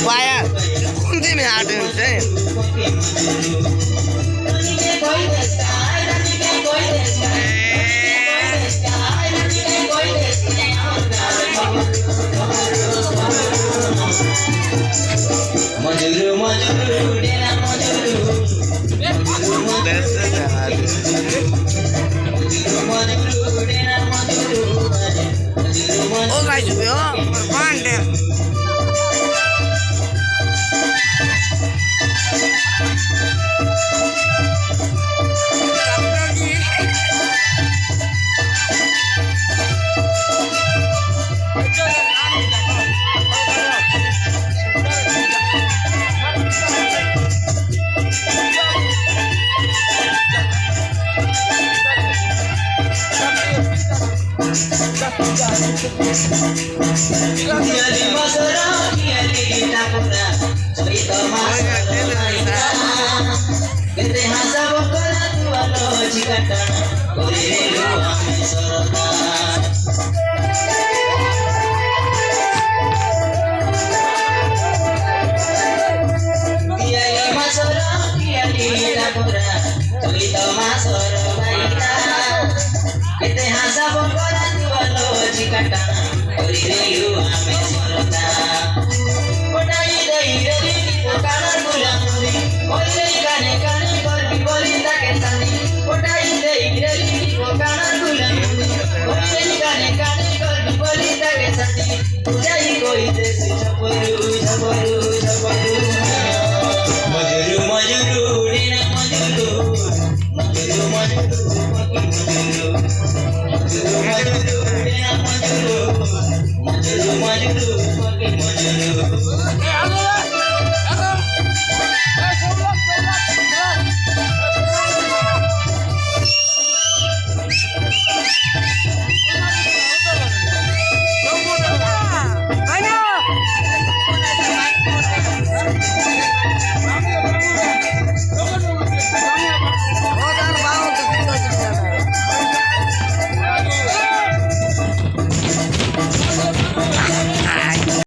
Why? Kunti me out in say. Majuru majuru dena majuru. That's oh guys, we are fun there. Kiali masara, kiali tapura, cerita masa lainnya. Kita hasa bokala tuano cikatana, korelu ame sorota. Kiali masara, kiali tapura, cerita masa lainnya. Kita hasa bokala tuano cikatana. Korelu ame sorota. Kodai dai dai pokana gulamuri. Oile kane kane korbi bolita ketani. Kodai dai dai pokana gulamuri. Oile kane kane korbi bolita ketani. Jai koi desi chaporu chaporu chaporu. Majuru majuru dina majuru. Majuru majuru.